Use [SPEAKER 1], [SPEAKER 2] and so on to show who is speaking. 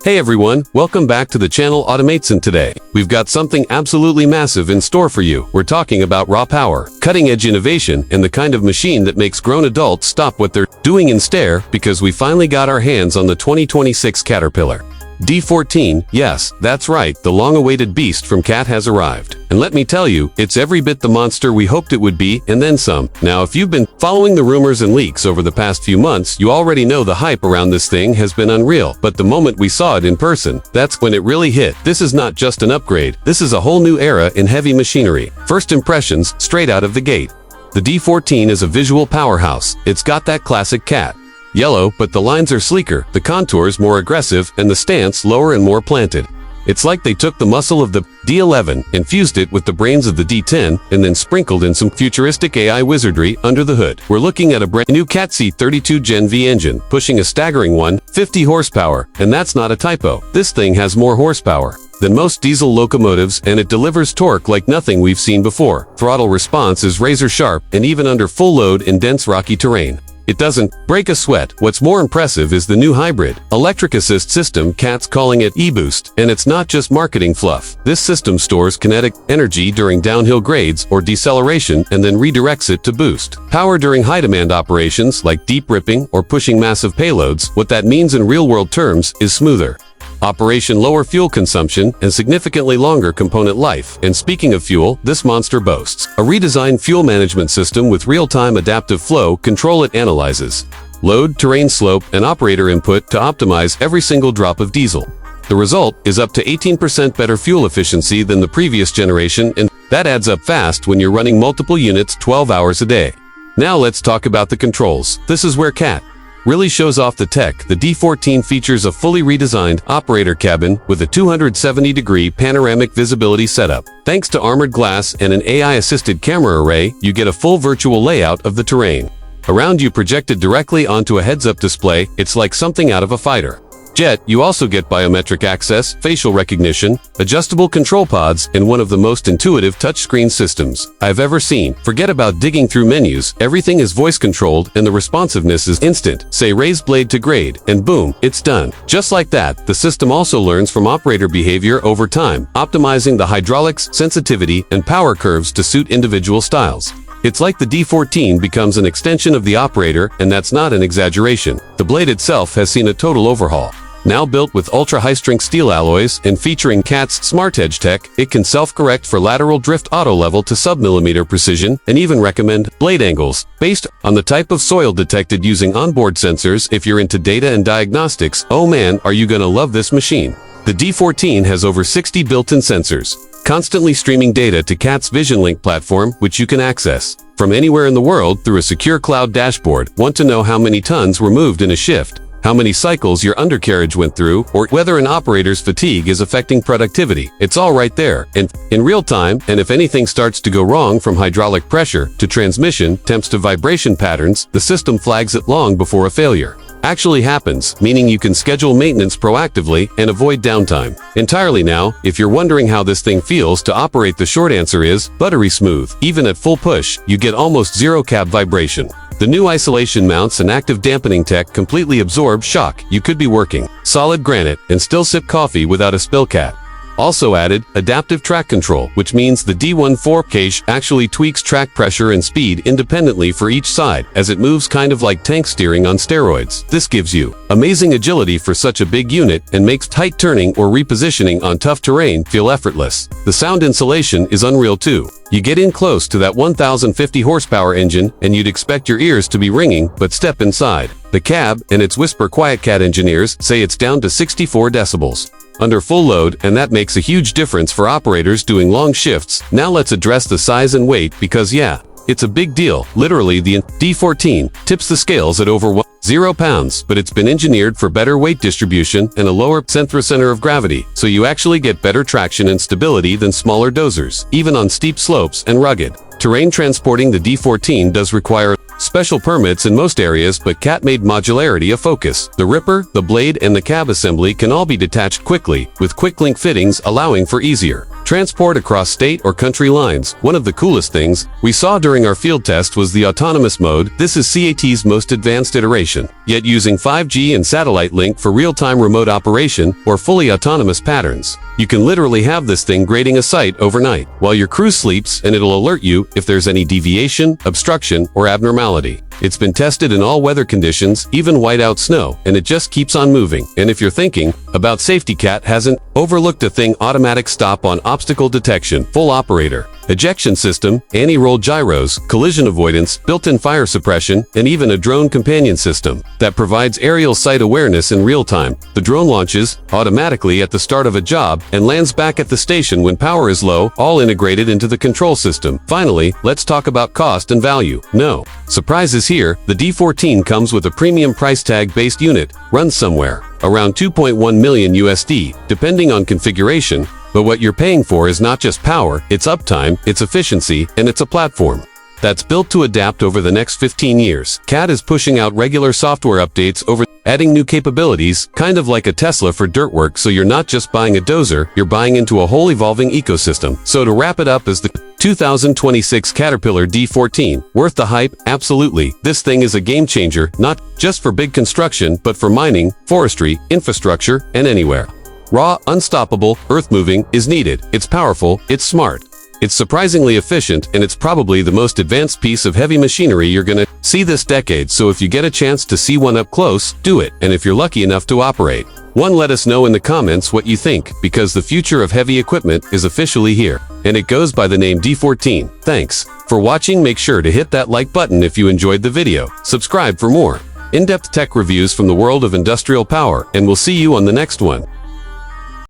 [SPEAKER 1] Hey everyone, welcome back to the channel Automates, and today we've got something absolutely massive in store for you. We're talking about raw power, cutting-edge innovation, and the kind of machine that makes grown adults stop what they're doing and stare because we finally got our hands on the 2026 Caterpillar D14. Yes, that's right, the long-awaited beast from CAT has arrived. And let me tell you, it's every bit the monster we hoped it would be, and then some. Now, if you've been following the rumors and leaks over the past few months, you already know the hype around this thing has been unreal. But the moment we saw it in person, that's when it really hit. This is not just an upgrade, this is a whole new era in heavy machinery. First impressions, straight out of the gate. The D14 is a visual powerhouse. It's got that classic CAT yellow, but the lines are sleeker, the contours more aggressive, and the stance lower and more planted. It's like they took the muscle of the D11, infused it with the brains of the D10, and then sprinkled in some futuristic AI wizardry under the hood. We're looking at a brand new CAT D14 Gen V engine, pushing a staggering 150 horsepower, and that's not a typo. This thing has more horsepower than most diesel locomotives, and it delivers torque like nothing we've seen before. Throttle response is razor sharp, and even under full load in dense rocky terrain, it doesn't break a sweat. What's more impressive is the new hybrid electric assist system. CAT's calling it eBoost, and it's not just marketing fluff. This system stores kinetic energy during downhill grades or deceleration and then redirects it to boost power during high-demand operations like deep ripping or pushing massive payloads. What that means in real-world terms is smoother operation, lower fuel consumption, and significantly longer component life. And speaking of fuel, this monster boasts a redesigned fuel management system with real-time adaptive flow control. It analyzes load, terrain slope, and operator input to optimize every single drop of diesel. The result is up to 18% better fuel efficiency than the previous generation, and that adds up fast when you're running multiple units 12 hours a day. Now let's talk about the controls. This is where CAT really shows off the tech. The D14 features a fully redesigned operator cabin with a 270-degree panoramic visibility setup. Thanks to armored glass and an AI-assisted camera array, you get a full virtual layout of the terrain around you projected directly onto a heads-up display. It's like something out of a fighter jet. You also get biometric access, facial recognition, adjustable control pods, and one of the most intuitive touchscreen systems I've ever seen. Forget about digging through menus, everything is voice-controlled and the responsiveness is instant. Say raise blade to grade, and boom, it's done. Just like that. The system also learns from operator behavior over time, optimizing the hydraulics, sensitivity, and power curves to suit individual styles. It's like the D14 becomes an extension of the operator, and that's not an exaggeration. The blade itself has seen a total overhaul. Now built with ultra-high-strength steel alloys and featuring CAT's Smart Edge tech, it can self-correct for lateral drift auto-level to sub-millimeter precision and even recommend blade angles based on the type of soil detected using onboard sensors. If you're into data and diagnostics, oh man, are you gonna love this machine. The D14 has over 60 built-in sensors, constantly streaming data to CAT's VisionLink platform, which you can access from anywhere in the world through a secure cloud dashboard. Want to know how many tons were moved in a shift, how many cycles your undercarriage went through, or whether an operator's fatigue is affecting productivity? It's all right there, and in real time. And if anything starts to go wrong, from hydraulic pressure to transmission temps to vibration patterns, the system flags it long before a failure actually happens, meaning you can schedule maintenance proactively and avoid downtime entirely. Now, if you're wondering how this thing feels to operate, the short answer is buttery smooth. Even at full push, you get almost zero cab vibration. The new isolation mounts and active dampening tech completely absorb shock. You could be working solid granite and still sip coffee without a spill. CAT also added adaptive track control, which means the D14 cage actually tweaks track pressure and speed independently for each side as it moves, kind of like tank steering on steroids. This gives you amazing agility for such a big unit and makes tight turning or repositioning on tough terrain feel effortless. The sound insulation is unreal too. You get in close to that 1050 horsepower engine and you'd expect your ears to be ringing, but step inside the cab and its whisper quiet. CAT engineers say it's down to 64 decibels under full load, and that makes a huge difference for operators doing long shifts. Now let's address the size and weight, because yeah, it's a big deal. Literally, the D14 tips the scales at over 0 pounds, but it's been engineered for better weight distribution and a lower center of gravity, so you actually get better traction and stability than smaller dozers, even on steep slopes and rugged terrain. Transporting the D14 does require special permits in most areas, but CAT made modularity a focus. The ripper, the blade, and the cab assembly can all be detached quickly, with quick link fittings allowing for easier transport across state or country lines. One of the coolest things we saw during our field test was the autonomous mode. This is CAT's most advanced iteration, yet using 5G and satellite link for real-time remote operation or fully autonomous patterns. You can literally have this thing grading a site overnight while your crew sleeps, and it'll alert you if there's any deviation, obstruction, or abnormality. It's been tested in all weather conditions, even whiteout snow, and it just keeps on moving. And if you're thinking about safety, CAT hasn't overlooked a thing: automatic stop on obstacle detection, full operator, ejection system, anti-roll gyros, collision avoidance, built-in fire suppression, and even a drone companion system that provides aerial site awareness in real time. The drone launches automatically at the start of a job and lands back at the station when power is low, all integrated into the control system. Finally, let's talk about cost and value. No surprise is here. The D14 comes with a premium price tag-based unit, runs somewhere around 2.1 million USD, depending on configuration. But what you're paying for is not just power, it's uptime, it's efficiency, and it's a platform that's built to adapt over the next 15 years. CAT is pushing out regular software updates adding new capabilities, kind of like a Tesla for dirt work, so you're not just buying a Dozer, you're buying into a whole evolving ecosystem. So to wrap it up, is the 2026 Caterpillar D14 worth the hype? Absolutely. This thing is a game changer, not just for big construction, but for mining, forestry, infrastructure, and anywhere. Raw, unstoppable, earth-moving is needed. It's powerful, it's smart, it's surprisingly efficient, and it's probably the most advanced piece of heavy machinery you're gonna see this decade. So if you get a chance to see one up close, do it. And if you're lucky enough to operate one, let us know in the comments what you think, because the future of heavy equipment is officially here, and it goes by the name D14. Thanks for watching. Make sure to hit that like button if you enjoyed the video. Subscribe for more in-depth tech reviews from the world of industrial power, and we'll see you on the next one.